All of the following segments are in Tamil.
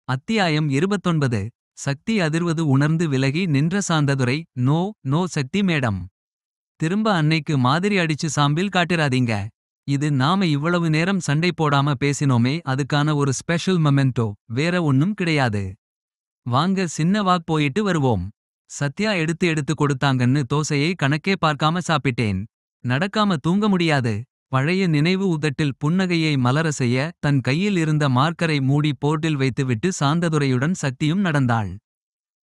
அத்தியாயம் 29. சக்தி அதிர்வது உணர்ந்து விலகி நின்ற சாந்ததுரை. நோ நோ சக்தி மேடம். திரும்ப அன்னைக்கு மாதிரி அடிச்சு சாம்பில் காட்டிராதீங்க. இது நாம இவ்வளவு நேரம் சண்டை போடாம பேசினோமே அதுக்கான ஒரு ஸ்பெஷல் மொமெண்டோ. வேற ஒண்ணும் கிடையாது. வாங்க சின்ன வாக் போயிட்டு வருவோம். சத்யா எடுத்து எடுத்து கொடுத்தாங்கன்னு தோசையை கணக்கே பார்க்காம சாப்பிட்டேன். நடக்காம தூங்க முடியாது. பழைய நினைவு உதட்டில் புன்னகையை மலர செய்ய தன் கையில் இருந்த மார்க்கரை மூடி போர்டில் வைத்துவிட்டு சாந்ததுரையுடன் சக்தியும் நடந்தாள்.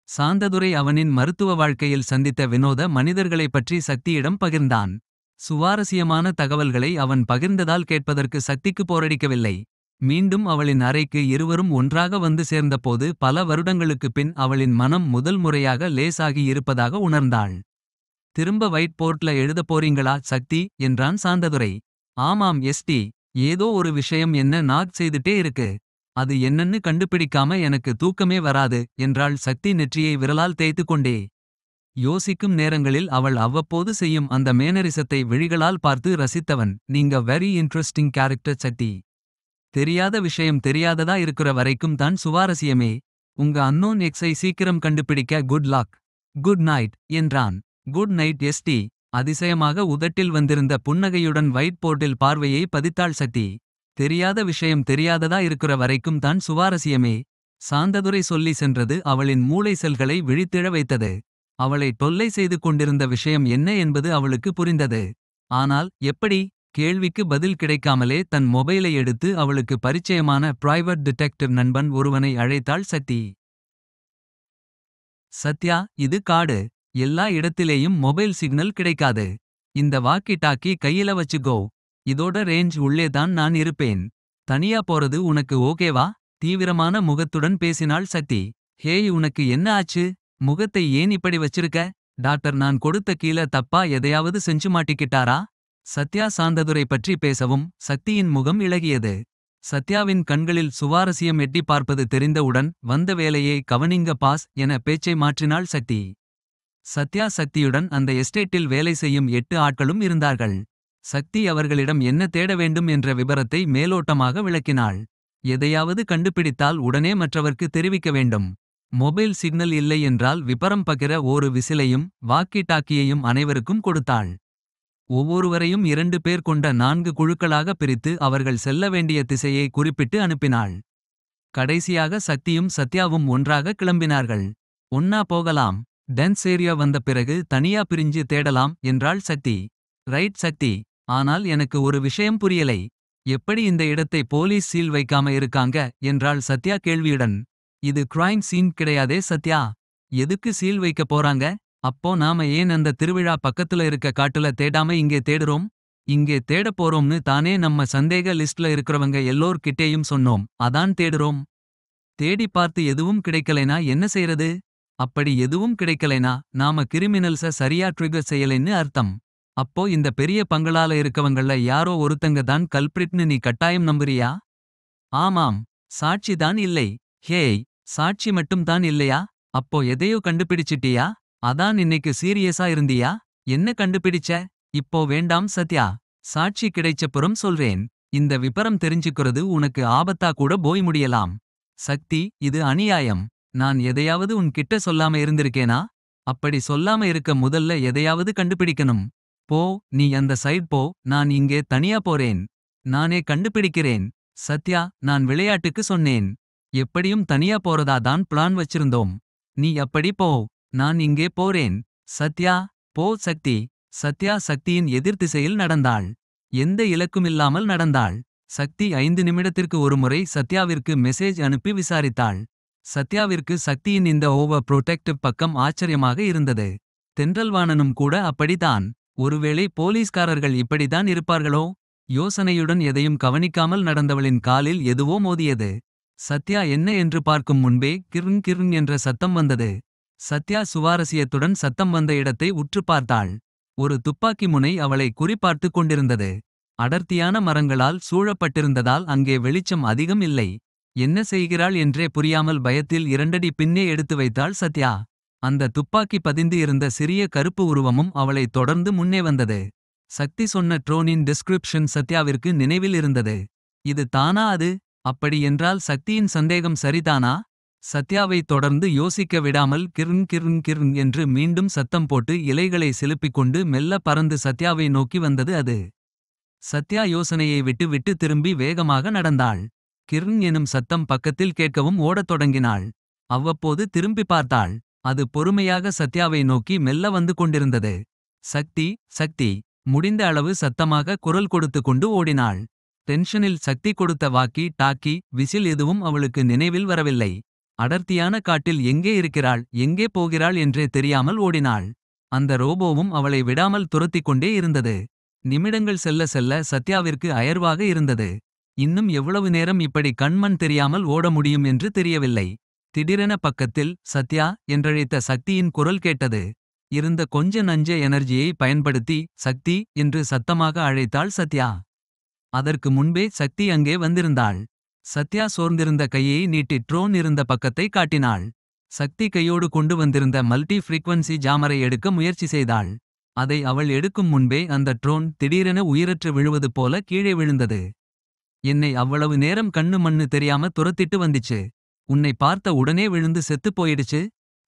சாந்ததுரை அவனின் மருத்துவ வாழ்க்கையில் சந்தித்த வினோத மனிதர்களைப் பற்றி சக்தியிடம் பகிர்ந்தான். சுவாரஸ்யமான தகவல்களை அவன் பகிர்ந்ததால் கேட்பதற்கு சக்திக்கு போரடிக்கவில்லை. மீண்டும் அவளின் அறைக்கு இருவரும் ஒன்றாக வந்து சேர்ந்தபோது பல வருடங்களுக்குப் பின் அவளின் மனம் முதல் முறையாக லேசாகி இருப்பதாக உணர்ந்தாள். திரும்ப வைட் போர்ட்ல எழுதப் போறீங்களா சக்தி என்றான் சாந்ததுரை. ஆமாம் எஸ்டி. ஏதோ ஒரு விஷயம் என்ன நாக் செய்துட்டே இருக்கு. அது என்னன்னு கண்டுபிடிக்காம எனக்கு தூக்கமே வராது என்றாள் சக்தி நெற்றியை விரலால் தேய்த்து கொண்டே. யோசிக்கும் நேரங்களில் அவள் அவ்வப்போது செய்யும் அந்த மேனரிசத்தை விழிகளால் பார்த்து ரசித்தவன். நீங்க வெரி இன்ட்ரெஸ்டிங் கேரக்டர் சக்தி. தெரியாத விஷயம் தெரியாததா இருக்கிற வரைக்கும் தான் சுவாரஸ்யமே. உங்க அன்னோன் எக்ஸை சீக்கிரம் கண்டுபிடிக்க குட் லாக். குட் நைட் என்றான். குட் நைட் எஸ்டி. அதிசயமாக உதட்டில் வந்திருந்த புன்னகையுடன் வைட் போர்டில் பார்வையை பதித்தாள் சக்தி. தெரியாத விஷயம் தெரியாததா இருக்கிற வரைக்கும் தான் சுவாரஸ்யமே. சாந்ததுரை சொல்லி சென்றது அவளின் மூளை செல்களை விழித்திழ வைத்தது. அவளை தொல்லை செய்து கொண்டிருந்த விஷயம் என்ன என்பது அவளுக்கு புரிந்தது. ஆனால் எப்படி? கேள்விக்கு பதில் கிடைக்காமலே தன் மொபைலை எடுத்து அவளுக்கு பரிச்சயமான பிரைவேட் டிடெக்டிவ் நண்பன் ஒருவனை அழைத்தாள் சக்தி. சத்யா, இது காடு. எல்லா இடத்திலேயும் மொபைல் சிக்னல் கிடைக்காது. இந்த வாக்கி டாக்கி கையில வச்சுக்கோ. இதோட ரேஞ்ச் உள்ளே தான் நான் இருப்பேன். தனியா போறது உனக்கு ஓகேவா? தீவிரமான முகத்துடன் பேசினாள் சக்தி. ஹேய், உனக்கு என்ன ஆச்சு? முகத்தை ஏன் இப்படி வச்சிருக்க? டாக்டர் நான் கொடுத்த கீழ தப்பா எதையாவது செஞ்சு மாட்டிக்கிட்டாரா? சத்யா சாந்ததுரை பற்றி பேசவும் சக்தியின் முகம் இளகியது. சத்யாவின் கண்களில் சுவாரஸ்யம் எட்டி பார்ப்பது தெரிந்தவுடன் வந்த வேலையை கவனிங்க பாஸ் என பேச்சை மாற்றினாள் சக்தி. சத்யா சக்தியுடன் அந்த எஸ்டேட்டில் வேலை செய்யும் 8 ஆட்களும் இருந்தார்கள். சக்தி அவர்களிடம் என்ன தேட வேண்டும் என்ற விபரத்தை மேலோட்டமாக விளக்கினாள். எதையாவது கண்டுபிடித்தால் உடனே மற்றவர்க்கு தெரிவிக்க வேண்டும். மொபைல் சிக்னல் இல்லை என்றால் விபரம் பகிர ஒரு விசிலையும் வாக்கி டாக்கியையும் அனைவருக்கும் கொடுத்தாள். ஒவ்வொருவரையும் 2 பேர் கொண்ட 4 குழுக்களாக பிரித்து அவர்கள் செல்ல வேண்டிய திசையை குறிப்பிட்டு அனுப்பினாள். கடைசியாக சக்தியும் சத்யாவும் ஒன்றாக கிளம்பினார்கள். ஒன்னா போகலாம். டென்ஸ் ஏரியா வந்த பிறகு தனியா பிரிஞ்சு தேடலாம் என்றாள் சக்தி. ரைட் சக்தி. ஆனால் எனக்கு ஒரு விஷயம் புரியலை. எப்படி இந்த இடத்தை போலீஸ் சீல் வைக்காம இருக்காங்க என்றாள் சத்யா கேள்வியுடன். இது கிரைம் சீன் கிடையாதே சத்யா. எதுக்கு சீல் வைக்க போறாங்க? அப்போ நாம ஏன் அந்த திருவிழா பக்கத்துல இருக்க காட்டுல தேடாம இங்கே தேடுறோம்? இங்கே தேடப் போறோம்னு தானே நம்ம சந்தேக லிஸ்ட்ல இருக்கிறவங்க எல்லோர் கிட்டேயும் சொன்னோம். அதான் தேடுறோம். தேடி பார்த்து எதுவும் கிடைக்கலைனா என்ன செய்யறது? அப்படி எதுவும் கிடைக்கலைனா நாம கிரிமினல்ஸ சரியா ட்ரிகர் செய்யலைன்னு அர்த்தம். அப்போ இந்த பெரிய பங்களால இருக்கவங்கள யாரோ ஒருத்தங்க தான் கல்பிரிட்னு நீ கட்டாயம் நம்புறியா? ஆமாம். சாட்சி தான் இல்லை. ஹேய், சாட்சி மட்டும் தான் இல்லையா? அப்போ எதையோ கண்டுபிடிச்சிட்டியா? அதான் இன்னைக்கு சீரியஸா இருந்தியா? என்ன கண்டுபிடிச்ச? இப்போ வேண்டாம் சத்யா. சாட்சி கிடைச்சப்புறம் சொல்றேன். இந்த விபரம் தெரிஞ்சுக்கிறது உனக்கு ஆபத்தா கூட போய் முடியலாம். சக்தி, இது அநியாயம். நான் எதையாவது உன் கிட்ட சொல்லாம இருந்திருக்கேனா? அப்படி சொல்லாம இருக்க முதல்ல எதையாவது கண்டுபிடிக்கணும். போ, நீ அந்த சைட் போ. நான் இங்கே தனியா போறேன். நானே கண்டுபிடிக்கிறேன். சத்யா, நான் விளையாட்டுக்கு சொன்னேன். எப்படியும் தனியா போறதா தான் பிளான் வச்சிருந்தோம். நீ அப்படி போ. நான் இங்கே போறேன். சத்யா, போ சக்தி. சத்யா சக்தியின் எதிர்த்திசையில் நடந்தாள். எந்த இலக்குமில்லாமல் நடந்தாள். சக்தி 5 நிமிடத்திற்கு ஒருமுறை சத்யாவிற்கு மெசேஜ் அனுப்பி விசாரித்தாள். சத்யாவிற்கு சக்தியின் இந்த ஓவர் புரொடெக்டிவ் பக்கம் ஆச்சரியமாக இருந்தது. தென்றல்வாணனும் கூட அப்படித்தான். ஒருவேளை போலீஸ்காரர்கள் இப்படித்தான் இருப்பார்களோ? யோசனையுடன் எதையும் கவனிக்காமல் நடந்தவளின் காலில் எதுவோ மோதியது. சத்யா என்ன என்று பார்க்கும் முன்பே கிர்ன் கிர்ன் என்ற சத்தம் வந்தது. சத்யா சுவாரஸ்யத்துடன் சத்தம் வந்த இடத்தை உற்று பார்த்தாள். ஒரு துப்பாக்கி முனை அவளை குறிபார்த்து கொண்டிருந்தது. அடர்த்தியான மரங்களால் சூழப்பட்டிருந்ததால் அங்கே வெளிச்சம் அதிகம் இல்லை. என்ன செய்கிறாள் என்றே புரியாமல் பயத்தில் 2 அடி பின்னே எடுத்து வைத்தாள் சத்யா. அந்த துப்பாக்கி பதிந்து இருந்த சிறிய கருப்பு உருவமும் அவளை தொடர்ந்து முன்னே வந்தது. சக்தி சொன்ன ட்ரோனின் டிஸ்கிரிப்ஷன் சத்யாவிற்கு நினைவில் இருந்தது. இது தானா அது? அப்படி என்றால் சக்தியின் சந்தேகம் சரிதானா? சத்யாவை தொடர்ந்து யோசிக்க விடாமல் கிர்ன் கிர்ன் கிர்ன் என்று மீண்டும் சத்தம் போட்டு இலைகளை சிலுப்பிக் கொண்டு மெல்ல பறந்து சத்யாவை நோக்கி வந்தது அது. சத்யா யோசனையை விட்டு விட்டு திரும்பி வேகமாக நடந்தாள். கிர்ன் எனும் சத்தம் பக்கத்தில் கேட்கவும் ஓடத் தொடங்கினாள். அவ்வப்போது திரும்பி பார்த்தாள். அது பொறுமையாக சத்யாவை நோக்கி மெல்ல வந்து கொண்டிருந்தது. சக்தி சக்தி. முடிந்த அளவு சத்தமாக குரல் கொடுத்து கொண்டு ஓடினாள். டென்ஷனில் சக்தி கொடுத்த வாக்கி டாக்கி விசில் எதுவும் அவளுக்கு நினைவில் வரவில்லை. அடர்த்தியான காட்டில் எங்கே இருக்கிறாள் எங்கே போகிறாள் என்றே தெரியாமல் ஓடினாள். அந்த ரோபோவும் அவளை விடாமல் துரத்திக் கொண்டே இருந்தது. நிமிடங்கள் செல்ல செல்ல சத்யாவிற்கு அயர்வாக இருந்தது. இன்னும் எவ்வளவு நேரம் இப்படி கண்மண் தெரியாமல் ஓட முடியும் என்று தெரியவில்லை. திடீரென பக்கத்தில் சத்யா என்றழைத்த சக்தியின் குரல் கேட்டது. இருந்த கொஞ்ச நஞ்ச எனர்ஜியை பயன்படுத்தி சக்தி என்று சத்தமாக அழைத்தாள் சத்யா. அதற்கு முன்பே சக்தி அங்கே வந்திருந்தாள். சத்யா சோர்ந்திருந்த கையை நீட்டி ட்ரோன் இருந்த பக்கத்தை காட்டினாள். சக்தி கையோடு கொண்டு வந்திருந்த மல்டி ஃப்ரீக்வன்சி ஜாமரை எடுக்க முயற்சி செய்தாள். அதை அவள் எடுக்கும் முன்பே அந்த ட்ரோன் திடீரென உயிரற்று விழுவது போல கீழே விழுந்தது. என்னை அவ்வளவு நேரம் கண்ணு மண்ணு தெரியாம துரத்திட்டு வந்துச்சு. உன்னை பார்த்த உடனே விழுந்து செத்துப் போயிடுச்சு.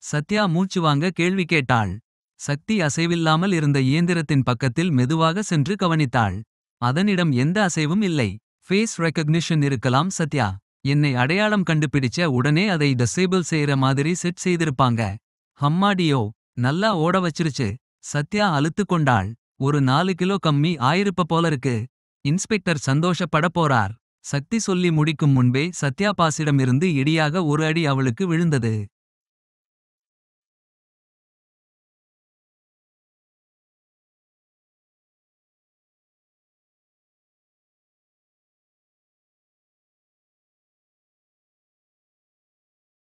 சத்யா மூச்சு வாங்க கேள்வி கேட்டாள். சக்தி அசைவில்லாமல் இருந்த இயந்திரத்தின் பக்கத்தில் மெதுவாக சென்று கவனித்தாள். அதனிடம் எந்த அசைவும் இல்லை. ஃபேஸ் ரெகக்னிஷன் இருக்கலாம் சத்யா. என்னை அடையாளம் கண்டுபிடிச்ச உடனே அதை டிசேபிள் செய்யற மாதிரி செட் செய்திருப்பாங்க. ஹம்மாடியோ நல்லா ஓட வச்சிருச்சு. சத்யா அலுத்து கொண்டாள். ஒரு 4 கிலோ கம்மி ஆயிருப்ப போலருக்கு. இன்ஸ்பெக்டர் சந்தோஷப்பட போறார். சக்தி சொல்லி முடிக்கும் முன்பே சத்யா பாஸிடமிருந்து இடியாக ஒரு அடி அவளுக்கு விழுந்தது.